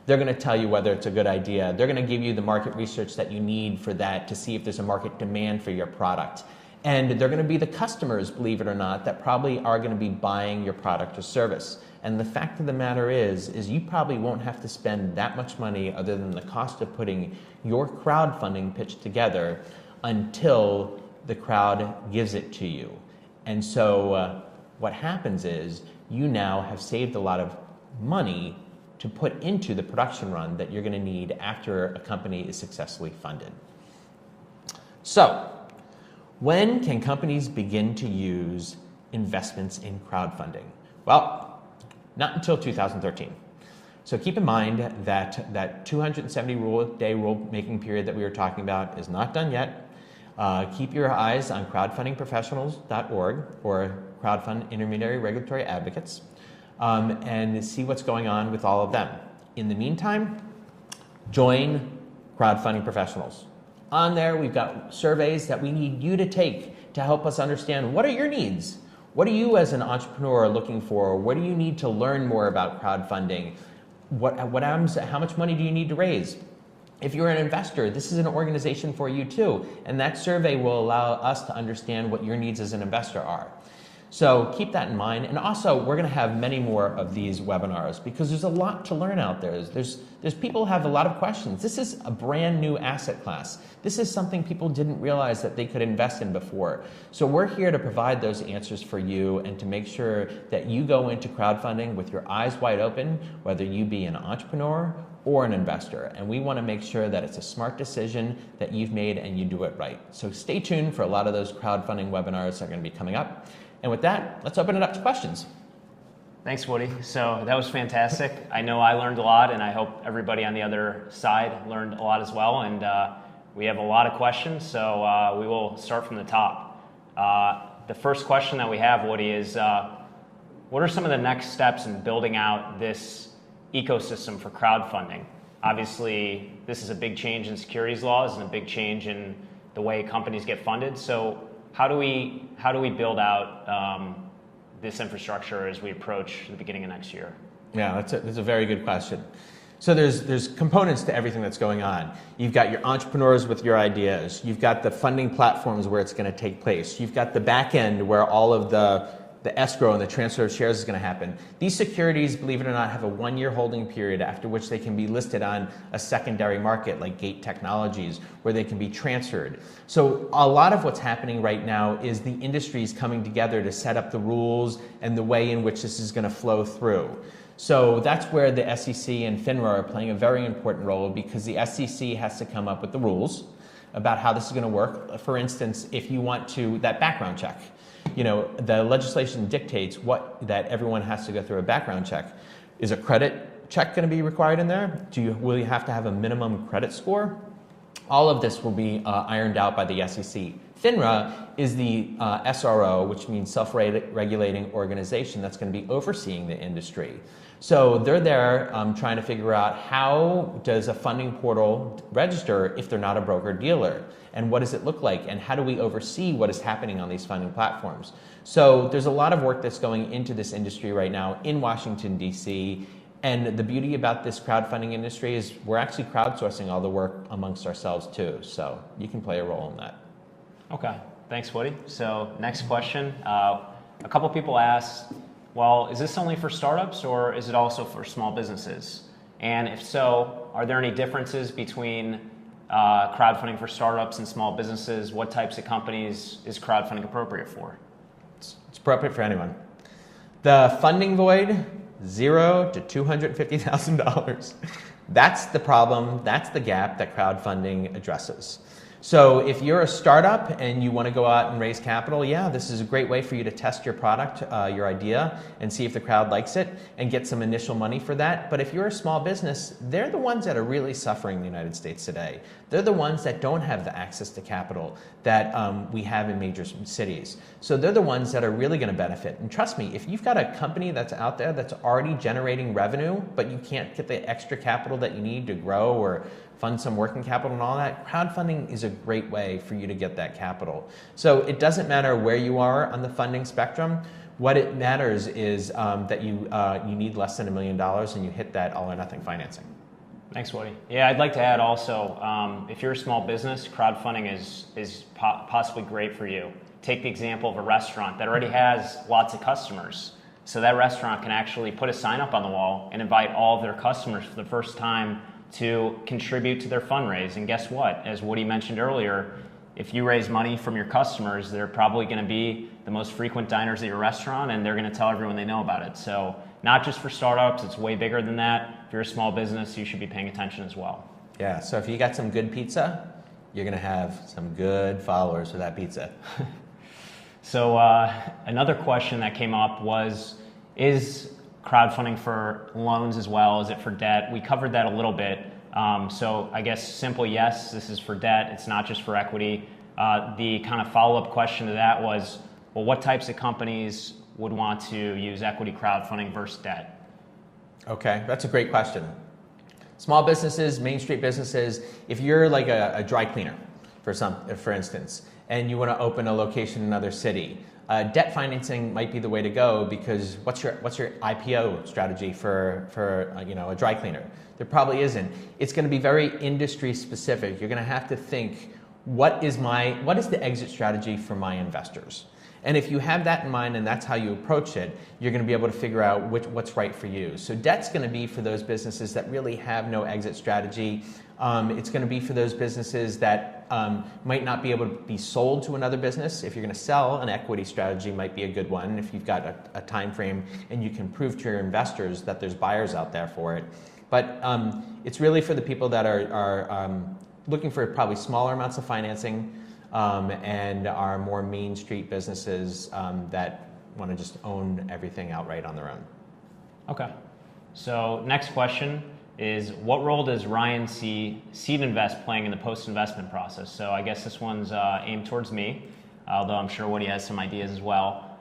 they're going to tell you whether it's a good idea. They're going to give you the market research that you need for that to see if there's a market demand for your product. And they're going to be the customers, believe it or not, that probably are going to be buying your product or service. And the fact of the matter is you probably won't have to spend that much money other than the cost of putting your crowdfunding pitch together until the crowd gives it to you. And so what happens is you now have saved a lot of money to put into the production run that you're going to need after a company is successfully funded. So, when can companies begin to use investments in crowdfunding? Well, not until 2013. So keep in mind that 270-day rule-making period that we were talking about is not done yet. Keep your eyes on crowdfundingprofessionals.org or Crowdfund Intermediary Regulatory Advocates and see what's going on with all of them. In the meantime, join Crowdfunding Professionals. On there, we've got surveys that we need you to take to help us understand what are your needs. What are you as an entrepreneur looking for? What do you need to learn more about crowdfunding? How much money do you need to raise? If you're an investor, this is an organization for you too, and that survey will allow us to understand what your needs as an investor are. So keep that in mind. And also, we're going to have many more of these webinars because there's a lot to learn out there. There's people have a lot of questions. This is a brand new asset class. This is something people didn't realize that they could invest in before. So we're here to provide those answers for you and to make sure that you go into crowdfunding with your eyes wide open, whether you be an entrepreneur or an investor. And we want to make sure that it's a smart decision that you've made and you do it right. So stay tuned for a lot of those crowdfunding webinars that are going to be coming up. And with that, let's open it up to questions. Thanks, Woody. So that was fantastic. I know I learned a lot, and I hope everybody on the other side learned a lot as well. And we have a lot of questions, so we will start from the top. The first question that we have, Woody, is what are some of the next steps in building out this ecosystem for crowdfunding? Obviously, this is a big change in securities laws and a big change in the way companies get funded. So how do we build out this infrastructure as we approach the beginning of next year? Yeah, that's a very good question. So there's components to everything that's going on. You've got your entrepreneurs with your ideas. You've got the funding platforms where it's going to take place. You've got the back end where all of the escrow and the transfer of shares is going to happen. These securities, believe it or not, have a 1-year holding period after which they can be listed on a secondary market like Gate Technologies, where they can be transferred. So a lot of what's happening right now is the industries coming together to set up the rules and the way in which this is going to flow through. So that's where the SEC and FINRA are playing a very important role, because the SEC has to come up with the rules about how this is going to work. For instance, if you want that background check. You know, the legislation dictates that everyone has to go through a background check. Is a credit check going to be required in there? Will you have to have a minimum credit score? All of this will be ironed out by the SEC. FINRA is the SRO, which means self-regulating organization that's going to be overseeing the industry. So they're there trying to figure out how does a funding portal register if they're not a broker-dealer, and what does it look like, and how do we oversee what is happening on these funding platforms. So there's a lot of work that's going into this industry right now in Washington, D.C., and the beauty about this crowdfunding industry is we're actually crowdsourcing all the work amongst ourselves too, so you can play a role in that. Okay, thanks, Woody. So next question. A couple people asked, well, is this only for startups or is it also for small businesses? And if so, are there any differences between crowdfunding for startups and small businesses? What types of companies is crowdfunding appropriate for? It's appropriate for anyone. The funding void, $0 to $250,000. That's the problem, that's the gap that crowdfunding addresses. So if you're a startup and you want to go out and raise capital, yeah, this is a great way for you to test your product, your idea, and see if the crowd likes it and get some initial money for that. But if you're a small business, they're the ones that are really suffering in the United States today. They're the ones that don't have the access to capital that we have in major cities. So they're the ones that are really going to benefit. And trust me, if you've got a company that's out there that's already generating revenue, but you can't get the extra capital that you need to grow or fund some working capital and all that, crowdfunding is a great way for you to get that capital. So it doesn't matter where you are on the funding spectrum. What it matters is that you need less than $1 million and you hit that all or nothing financing. Thanks, Woody. Yeah, I'd like to add also, if you're a small business, crowdfunding is possibly great for you. Take the example of a restaurant that already has lots of customers. So that restaurant can actually put a sign up on the wall and invite all of their customers for the first time to contribute to their fundraise. And guess what? As Woody mentioned earlier, if you raise money from your customers, they're probably going to be the most frequent diners at your restaurant, and they're going to tell everyone they know about it. So not just for startups, it's way bigger than that. If you're a small business, you should be paying attention as well. Yeah, so if you got some good pizza, you're going to have some good followers for that pizza. So another question that came up was, is crowdfunding for loans as well? Is it for debt? We covered that a little bit. So I guess simple yes, this is for debt. It's not just for equity. The kind of follow-up question to that was, well, what types of companies would want to use equity crowdfunding versus debt? Okay, that's a great question. Small businesses, Main Street businesses, if you're like a dry cleaner, for instance, and you want to open a location in another city, debt financing might be the way to go, because what's your IPO strategy for a dry cleaner? There probably isn't. It's going to be very industry specific. You're going to have to think, what is the exit strategy for my investors? And if you have that in mind and that's how you approach it, you're going to be able to figure out what's right for you. So debt's going to be for those businesses that really have no exit strategy. It's going to be for those businesses that might not be able to be sold to another business. If you're going to sell, an equity strategy might be a good one if you've got a time frame and you can prove to your investors that there's buyers out there for it. But it's really for the people that are looking for probably smaller amounts of financing, and are more Main Street businesses that want to just own everything outright on their own. Okay. So next question is, what role does Ryan see Seed Invest playing in the post-investment process? So I guess this one's aimed towards me, although I'm sure Woody has some ideas as well.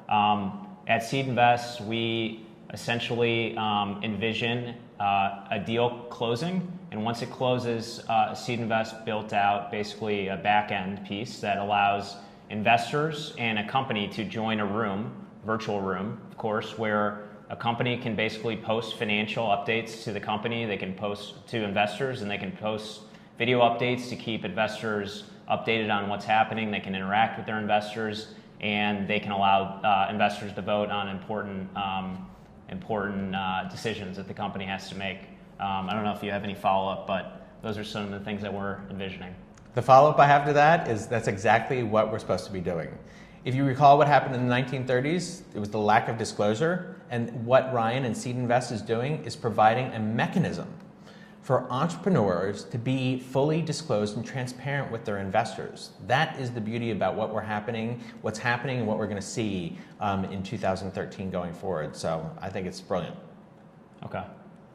At Seed Invest, we essentially envision a deal closing, and once it closes, Seed Invest built out basically a back-end piece that allows investors and a company to join a room, virtual room, of course, where a company can basically post financial updates to the company. They can post to investors, and they can post video updates to keep investors updated on what's happening. They can interact with their investors, and they can allow investors to vote on important decisions that the company has to make. I don't know if you have any follow-up, but those are some of the things that we're envisioning. The follow-up I have to that is that's exactly what we're supposed to be doing. If you recall what happened in the 1930s, it was the lack of disclosure, and what Ryan and Seed Invest is doing is providing a mechanism for entrepreneurs to be fully disclosed and transparent with their investors. That is the beauty about what's happening, and what we're going to see in 2013 going forward. So I think it's brilliant. Okay.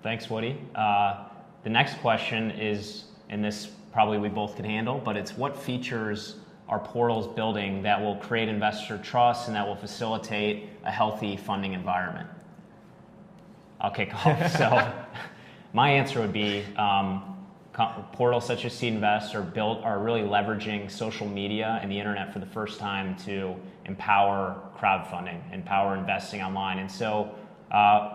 Thanks, Woody. The next question is, and this probably we both can handle, but it's, what features are portals building that will create investor trust and that will facilitate a healthy funding environment? I'll kick off. So my answer would be portals such as Seed Invest are really leveraging social media and the internet for the first time to empower crowdfunding, empower investing online. And so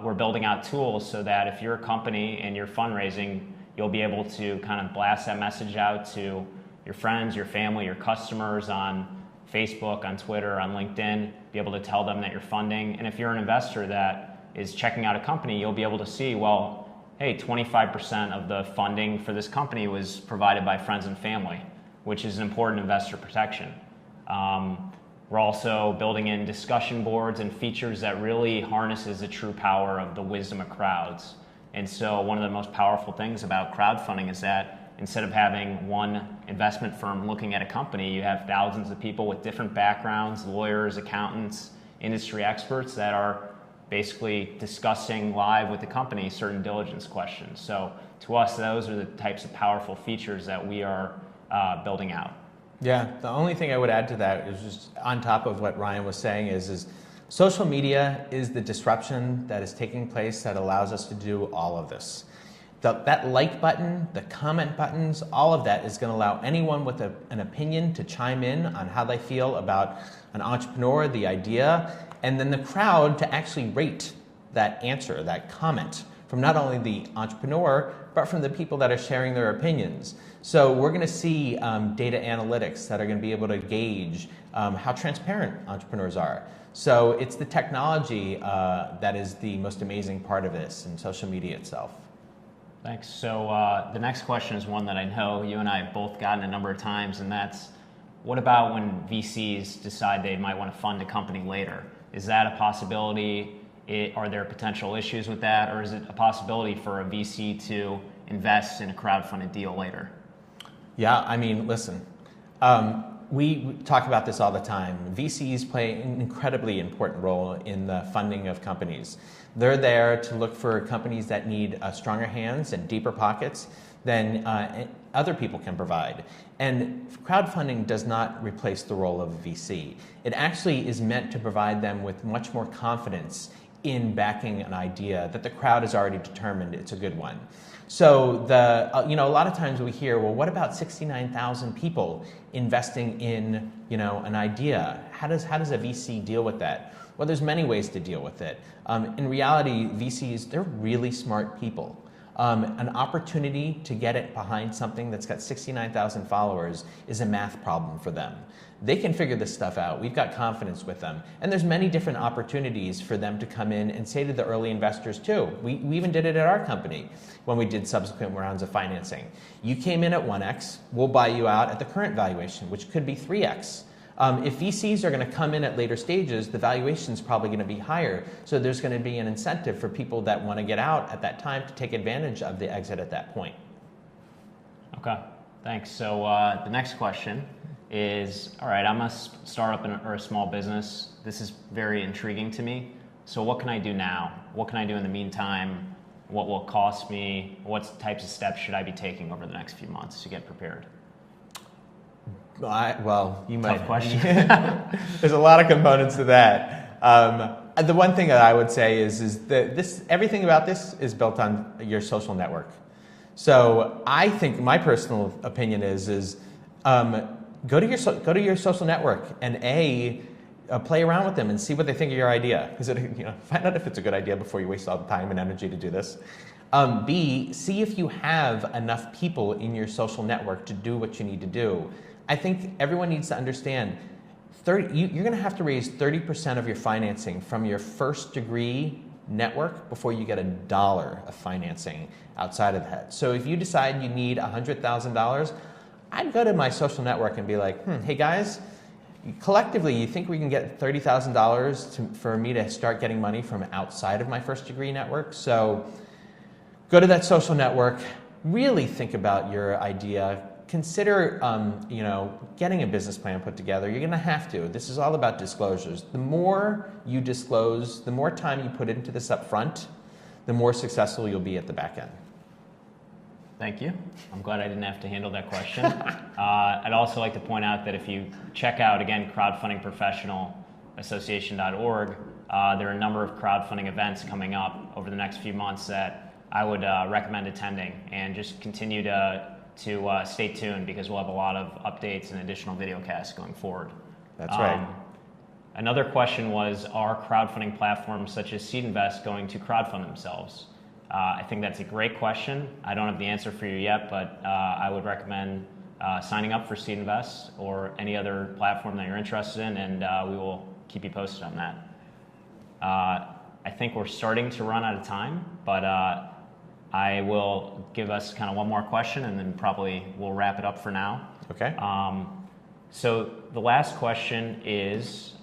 we're building out tools so that if you're a company and you're fundraising, you'll be able to kind of blast that message out to your friends, your family, your customers on Facebook, on Twitter, on LinkedIn, be able to tell them that you're funding. And if you're an investor that is checking out a company, you'll be able to see, well, hey, 25% of the funding for this company was provided by friends and family, which is an important investor protection. We're also building in discussion boards and features that really harnesses the true power of the wisdom of crowds. And so one of the most powerful things about crowdfunding is that instead of having one investment firm looking at a company, you have thousands of people with different backgrounds, lawyers, accountants, industry experts that are basically discussing live with the company certain diligence questions. So to us, those are the types of powerful features that we are building out. Yeah, the only thing I would add to that is just on top of what Ryan was saying is social media is the disruption that is taking place that allows us to do all of this. That like button, the comment buttons, all of that is going to allow anyone with an opinion to chime in on how they feel about an entrepreneur, the idea, and then the crowd to actually rate that answer, that comment, from not only the entrepreneur, but from the people that are sharing their opinions. So we're going to see data analytics that are going to be able to gauge how transparent entrepreneurs are. So it's the technology that is the most amazing part of this, and social media itself. Thanks. So the next question is one that I know you and I have both gotten a number of times, and that's, what about when VCs decide they might want to fund a company later? Is that a possibility? Are there potential issues with that, or is it a possibility for a VC to invest in a crowdfunded deal later? Yeah, I mean, listen, we talk about this all the time. VCs play an incredibly important role in the funding of companies. They're there to look for companies that need stronger hands and deeper pockets than other people can provide. And crowdfunding does not replace the role of a VC. It actually is meant to provide them with much more confidence in backing an idea that the crowd has already determined it's a good one. So a lot of times we hear, well, what about 69,000 people investing in, an idea? How does a VC deal with that? Well, there's many ways to deal with it. In reality, VCs, they're really smart people. An opportunity to get it behind something that's got 69,000 followers is a math problem for them. They can figure this stuff out. We've got confidence with them. And there's many different opportunities for them to come in and say to the early investors too. We even did it at our company when we did subsequent rounds of financing. You came in at 1x, we'll buy you out at the current valuation, which could be 3x. If VCs are going to come in at later stages, the valuation is probably going to be higher. So there's going to be an incentive for people that want to get out at that time to take advantage of the exit at that point. Okay, thanks. So the next question is, all right, I'm a startup or a small business. This is very intriguing to me. So what can I do now? What can I do in the meantime? What will it cost me? What types of steps should I be taking over the next few months to get prepared? Well, you might. Tough question. There's a lot of components to that. The one thing that I would say is that everything about this is built on your social network. So I think my personal opinion is go to your social network and play around with them and see what they think of your idea. Find out if it's a good idea before you waste all the time and energy to do this. B, see if you have enough people in your social network to do what you need to do. I think everyone needs to understand you're going to have to raise 30% of your financing from your first degree network before you get $1 of financing outside of that. So if you decide you need $100,000, I'd go to my social network and be like, hey guys, collectively, you think we can get $30,000 for me to start getting money from outside of my first degree network? So go to that social network, really think about your idea. Consider, getting a business plan put together. You're going to have to. This is all about disclosures. The more you disclose, the more time you put into this up front, the more successful you'll be at the back end. Thank you. I'm glad I didn't have to handle that question. I'd also like to point out that if you check out, again, crowdfundingprofessionalassociation.org, there are a number of crowdfunding events coming up over the next few months that I would recommend attending, and just continue to stay tuned, because we'll have a lot of updates and additional video casts going forward. That's right. Another question was, are crowdfunding platforms such as Seed Invest going to crowdfund themselves? I think that's a great question. I don't have the answer for you yet, but I would recommend signing up for Seed Invest or any other platform that you're interested in, and we will keep you posted on that. I think we're starting to run out of time, but I will give us kind of one more question, and then probably we'll wrap it up for now. Okay. So the last question is,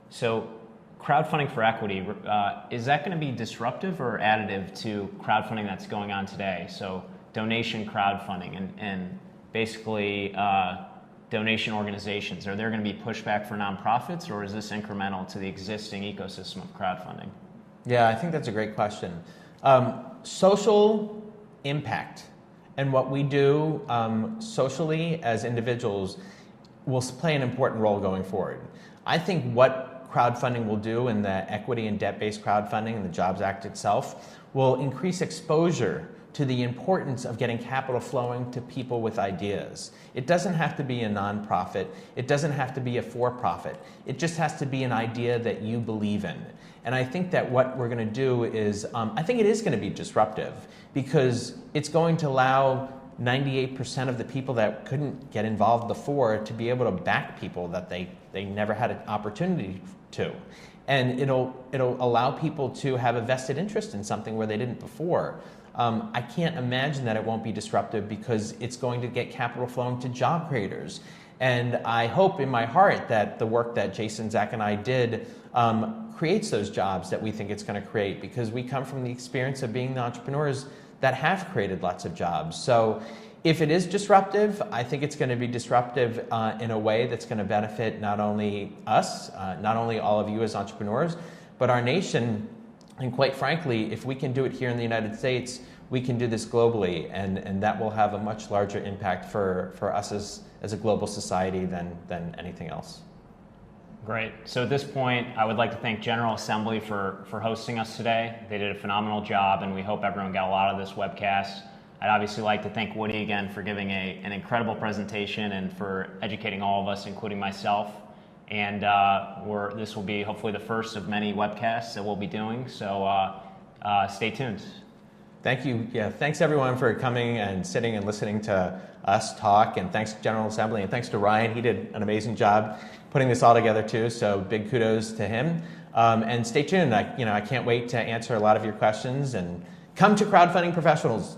so crowdfunding for equity, is that going to be disruptive or additive to crowdfunding that's going on today? So donation crowdfunding and basically donation organizations, are there going to be pushback for nonprofits, or is this incremental to the existing ecosystem of crowdfunding? Yeah, I think that's a great question. Social impact and what we do socially as individuals will play an important role going forward. I think what crowdfunding will do in the equity and debt-based crowdfunding and the Jobs Act itself will increase exposure to the importance of getting capital flowing to people with ideas. It doesn't have to be a nonprofit. It doesn't have to be a for-profit. It just has to be an idea that you believe in. And I think that what we're going to do is, I think it is going to be disruptive, because it's going to allow 98% of the people that couldn't get involved before to be able to back people that they never had an opportunity to. And it'll allow people to have a vested interest in something where they didn't before. I can't imagine that it won't be disruptive, because it's going to get capital flowing to job creators. And I hope in my heart that the work that Jason, Zach, and I did creates those jobs that we think it's going to create, because we come from the experience of being the entrepreneurs that have created lots of jobs. So if it is disruptive, I think it's going to be disruptive in a way that's going to benefit not only us, not only all of you as entrepreneurs, but our nation. And quite frankly, if we can do it here in the United States, we can do this globally, and that will have a much larger impact for us as a global society than anything else. Great. So at this point, I would like to thank General Assembly for hosting us today. They did a phenomenal job, and we hope everyone got a lot of this webcast. I'd obviously like to thank Woody again for giving an incredible presentation and for educating all of us, including myself. And this will be hopefully the first of many webcasts that we'll be doing, so stay tuned. Thank you. Yeah, thanks everyone for coming and sitting and listening to us talk, and thanks to General Assembly, and thanks to Ryan. He did an amazing job putting this all together too, so big kudos to him. And stay tuned. I can't wait to answer a lot of your questions, and come to Crowdfunding Professionals.